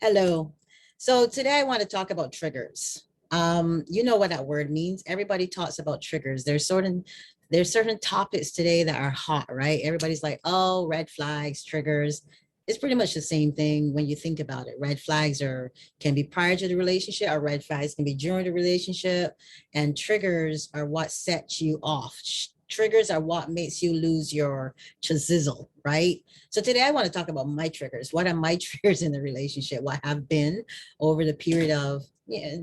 Hello. So today I want to talk about triggers. You know what that word means. Everybody talks about triggers. There's certain topics today that are hot, right? Everybody's like, oh, red flags, triggers. It's pretty much the same thing when you think about it. Red flags can be prior to the relationship, or red flags can be during the relationship, and triggers are what sets you off. Triggers are what makes you lose your chazizzle, right? So today I want to talk about my triggers. What are my triggers in the relationship? What have been over the period of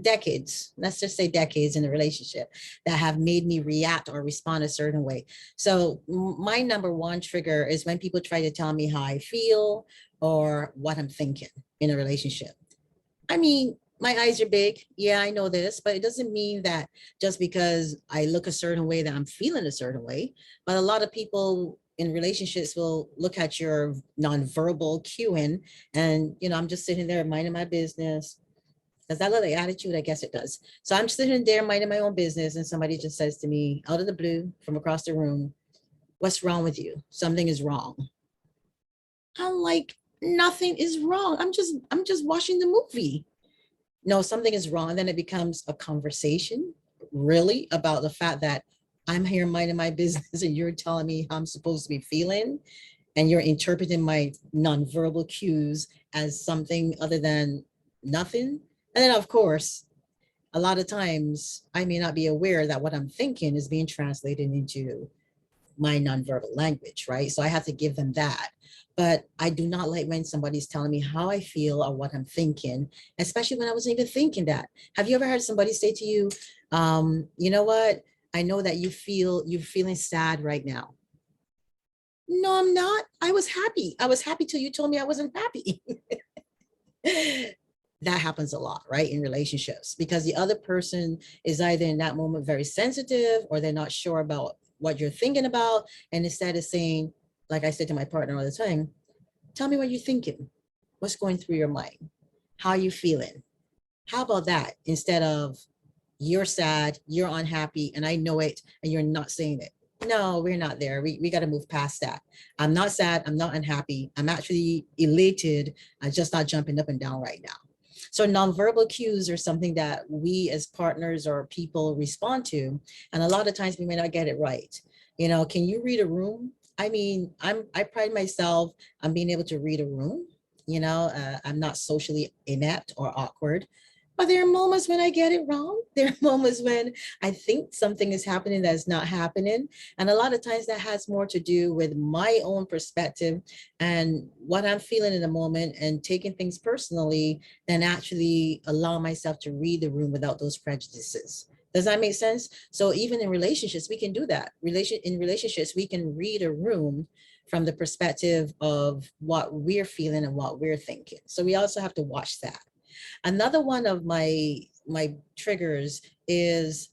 decades, let's just say decades in a relationship, that have made me react or respond a certain way. So my number one trigger is when people try to tell me how I feel or what I'm thinking in a relationship. I mean, my eyes are big. Yeah, I know this, but it doesn't mean that just because I look a certain way that I'm feeling a certain way. But a lot of people in relationships will look at your nonverbal cueing, and I'm just sitting there minding my business. Does that look like attitude? I guess it does. So I'm sitting there minding my own business, and somebody just says to me out of the blue from across the room, "What's wrong with you? Something is wrong." I'm like, nothing is wrong. I'm just watching the movie. No, something is wrong. And then it becomes a conversation, really, about the fact that I'm here minding my business and you're telling me how I'm supposed to be feeling, and you're interpreting my nonverbal cues as something other than nothing. And then, of course, a lot of times I may not be aware that what I'm thinking is being translated into my nonverbal language, right? So I have to give them that. But I do not like when somebody's telling me how I feel or what I'm thinking, especially when I wasn't even thinking that. Have you ever heard somebody say to you, you know what? I know that you're feeling sad right now. No, I'm not. I was happy. I was happy till you told me I wasn't happy. That happens a lot, right, in relationships, because the other person is either in that moment very sensitive, or they're not sure about what you're thinking about. And instead of saying, like I said to my partner all the time, tell me what you're thinking. What's going through your mind? How are you feeling? How about that? Instead of, you're sad, you're unhappy, and I know it, and you're not saying it. No, we're not there. We got to move past that. I'm not sad. I'm not unhappy. I'm actually elated. I'm just not jumping up and down right now. So nonverbal cues are something that we as partners or people respond to. And a lot of times we may not get it right. Can you read a room? I mean, I pride myself on being able to read a room. I'm not socially inept or awkward, but there are moments when I get it wrong. There are moments when I think something is happening that's not happening. And a lot of times that has more to do with my own perspective and what I'm feeling in the moment, and taking things personally, than actually allow myself to read the room without those prejudices. Does that make sense? So even in relationships, we can do that. In relationships, we can read a room from the perspective of what we're feeling and what we're thinking. So we also have to watch that. Another one of my triggers is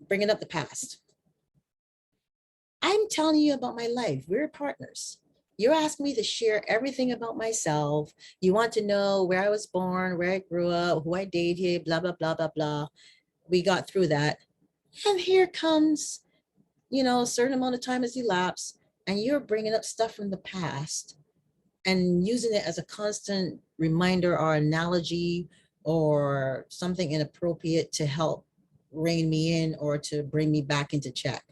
bringing up the past. I'm telling you about my life. We're partners. You're asking me to share everything about myself. You want to know where I was born, where I grew up, who I dated, blah, blah, blah, blah, blah. We got through that. And here comes, a certain amount of time has elapsed, and you're bringing up stuff from the past and using it as a constant reminder or analogy or something inappropriate to help rein me in or to bring me back into check.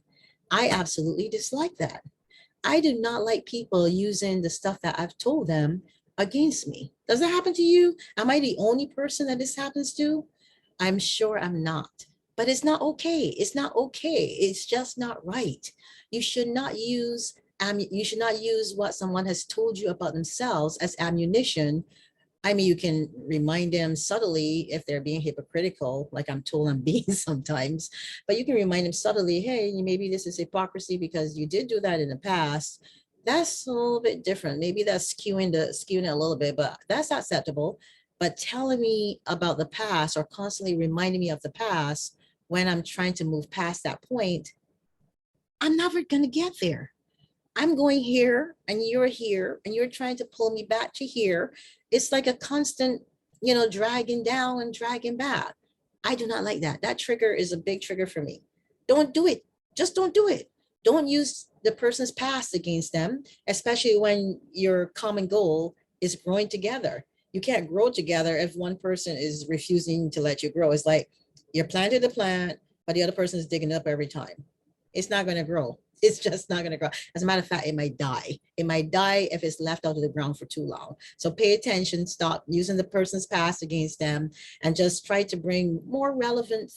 I absolutely dislike that. I do not like people using the stuff that I've told them against me. Does that happen to you? Am I the only person that this happens to? I'm sure I'm not. But it's not okay. It's not okay. It's just not right. You should not use you should not use what someone has told you about themselves as ammunition. I mean, you can remind them subtly if they're being hypocritical, like I'm told I'm being sometimes, but you can remind them subtly, hey, maybe this is hypocrisy because you did do that in the past. That's a little bit different. Maybe that's skewing it a little bit, but that's acceptable. But telling me about the past or constantly reminding me of the past when I'm trying to move past that point, I'm never going to get there. I'm going here and you're trying to pull me back to here. It's like a constant, dragging down and dragging back. I do not like that. That trigger is a big trigger for me. Don't do it. Just don't do it. Don't use the person's past against them, especially when your common goal is growing together. You can't grow together if one person is refusing to let you grow. It's like you're planting the plant, but the other person is digging it up every time. It's not going to grow. It's just not going to grow. As a matter of fact, it might die. It might die if it's left out of the ground for too long. So pay attention, stop using the person's past against them, and just try to bring more relevant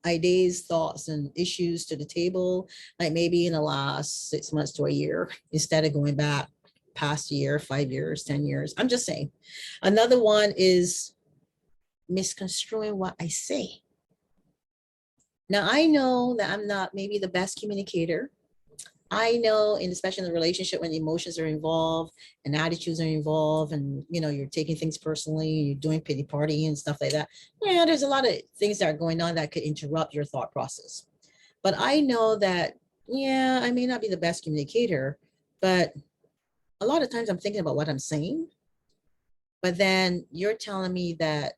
ideas, thoughts, and issues to the table, like maybe in the last 6 months to a year, instead of going back past a year, 5 years, 10 years. I'm just saying. Another one is misconstruing what I say. Now, I know that I'm not maybe the best communicator. I know, and especially in the relationship when emotions are involved and attitudes are involved, and you're taking things personally, you're doing pity party and stuff like that. Yeah, there's a lot of things that are going on that could interrupt your thought process. But I know that, yeah, I may not be the best communicator, but a lot of times I'm thinking about what I'm saying. But then you're telling me that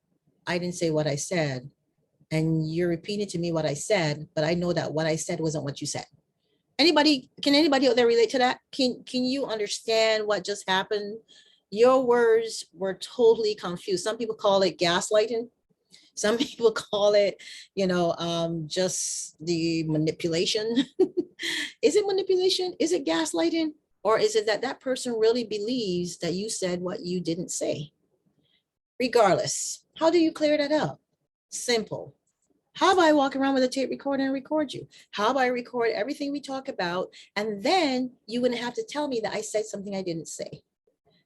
I didn't say what I said, and you're repeating to me what I said, but I know that what I said wasn't what you said. Can anybody out there relate to that? Can you understand what just happened? Your words were totally confused. Some people call it gaslighting. Some people call it, just the manipulation. Is it manipulation? Is it gaslighting? Or is it that that person really believes that you said what you didn't say? Regardless, how do you clear that up? Simple. How about I walk around with a tape recorder and record you? How about I record everything we talk about, and then you wouldn't have to tell me that I said something I didn't say?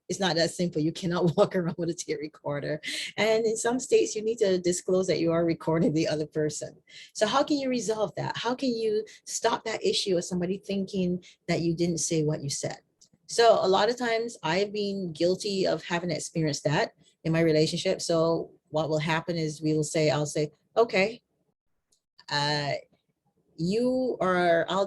It's not that simple. You cannot walk around with a tape recorder. And in some states, you need to disclose that you are recording the other person. So how can you resolve that? How can you stop that issue of somebody thinking that you didn't say what you said? So a lot of times I've been guilty of having experienced that in my relationship. So what will happen is I'll say, okay, uh, I'll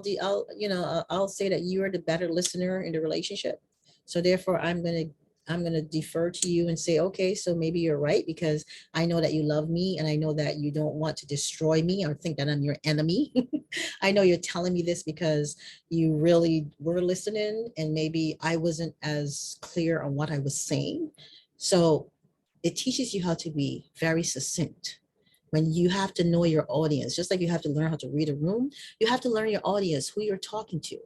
say that you are the better listener in the relationship. So therefore I'm gonna defer to you and say, okay, so maybe you're right, because I know that you love me and I know that you don't want to destroy me or think that I'm your enemy. I know you're telling me this because you really were listening and maybe I wasn't as clear on what I was saying. So it teaches you how to be very succinct. When you have to know your audience, just like you have to learn how to read a room, you have to learn your audience, who you're talking to.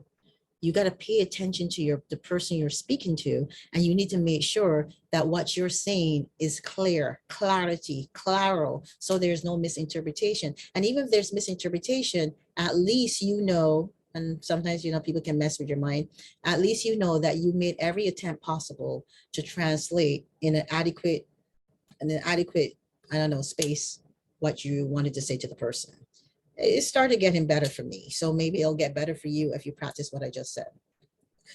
You got to pay attention to the person you're speaking to, and you need to make sure that what you're saying is clear, claro, so there's no misinterpretation. And even if there's misinterpretation, at least and sometimes people can mess with your mind, at least you know that you made every attempt possible to translate in an adequate, I don't know, space, what you wanted to say to the person. It started getting better for me. So maybe it'll get better for you if you practice what I just said.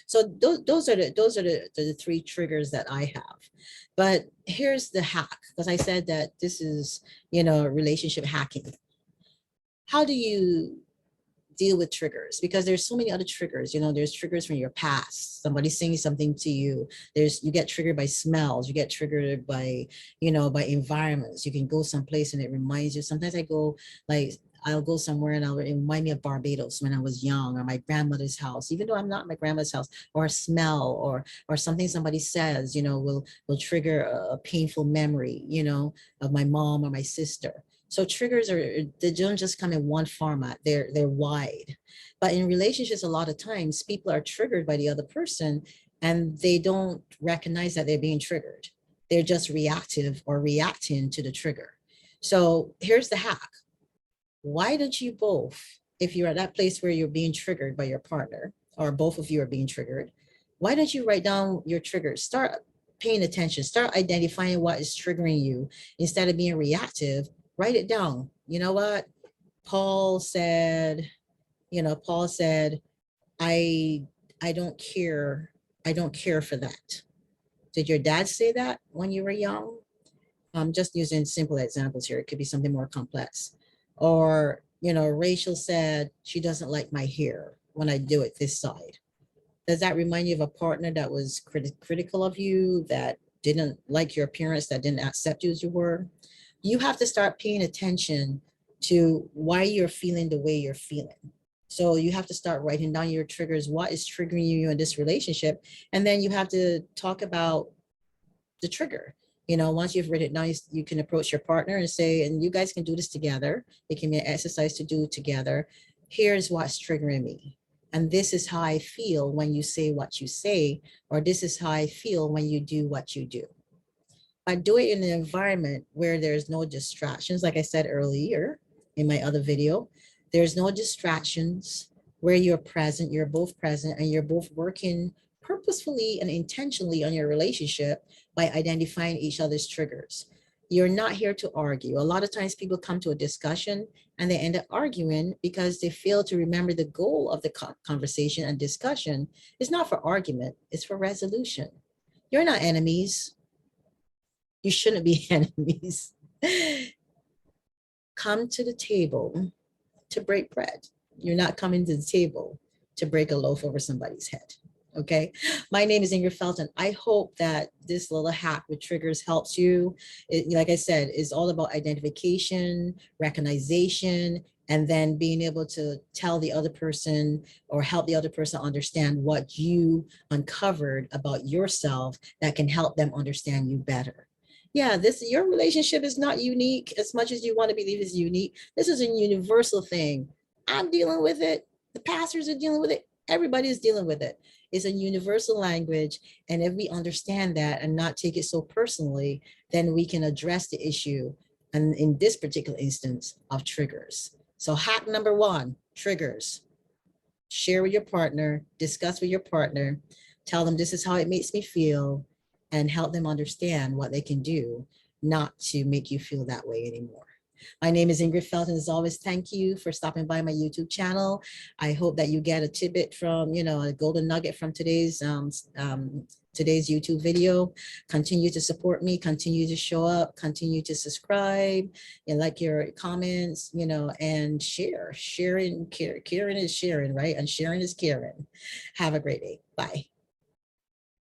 So those are the three triggers that I have. But here's the hack, because I said that this is, relationship hacking. How do you deal with triggers? Because there's so many other triggers. There's triggers from your past, somebody saying something to you. You get triggered by smells, you get triggered by by environments. You can go someplace and it reminds you. Sometimes I'll go somewhere and it'll remind me of Barbados when I was young, or my grandmother's house, even though I'm not at my grandmother's house, or a smell, or something somebody says, will trigger a painful memory, of my mom or my sister. So triggers they don't just come in one format, they're wide. But in relationships, a lot of times people are triggered by the other person and they don't recognize that they're being triggered. They're just reactive or reacting to the trigger. So here's the hack. Why don't you both, if you're at that place where you're being triggered by your partner, or both of you are being triggered, why don't you write down your triggers? Start paying attention, start identifying what is triggering you. Instead of being reactive, write it down. You know what? Paul said, I don't care. I don't care for that. Did your dad say that when you were young? I'm just using simple examples here. It could be something more complex. Or, Rachel said she doesn't like my hair when I do it this side. Does that remind you of a partner that was critical of you, that didn't like your appearance, that didn't accept you as you were? You have to start paying attention to why you're feeling the way you're feeling. So you have to start writing down your triggers. What is triggering you in this relationship? And then you have to talk about the trigger. You know, once you've written it down, you can approach your partner and say, and you guys can do this together. It can be an exercise to do together. Here's what's triggering me. And this is how I feel when you say what you say, or this is how I feel when you do what you do. I do it in an environment where there's no distractions. Like I said earlier in my other video, there's no distractions, where you're present, you're both present, and you're both working purposefully and intentionally on your relationship by identifying each other's triggers. You're not here to argue. A lot of times people come to a discussion and they end up arguing because they fail to remember the goal of the conversation and discussion is not for argument, it's for resolution. You're not enemies. You shouldn't be enemies. Come to the table to break bread. You're not coming to the table to break a loaf over somebody's head. Okay. My name is Ingrid Felton. I hope that this little hack with triggers helps you. Like I said, is all about identification, recognition, and then being able to tell the other person or help the other person understand what you uncovered about yourself that can help them understand you better. Yeah, your relationship is not unique as much as you want to believe it's unique. This is a universal thing. I'm dealing with it. The pastors are dealing with it. Everybody is dealing with it. It's a universal language. And if we understand that and not take it so personally, then we can address the issue. And in this particular instance of triggers. So hack number one, triggers. Share with your partner, discuss with your partner, tell them this is how it makes me feel, and help them understand what they can do not to make you feel that way anymore. My name is Ingrid Felton. As always, thank you for stopping by my YouTube channel. I hope that you get a tidbit from, a golden nugget from today's YouTube video. Continue to support me, continue to show up, continue to subscribe and like your comments, and share. Sharing, caring is sharing, right? And sharing is caring. Have a great day. Bye.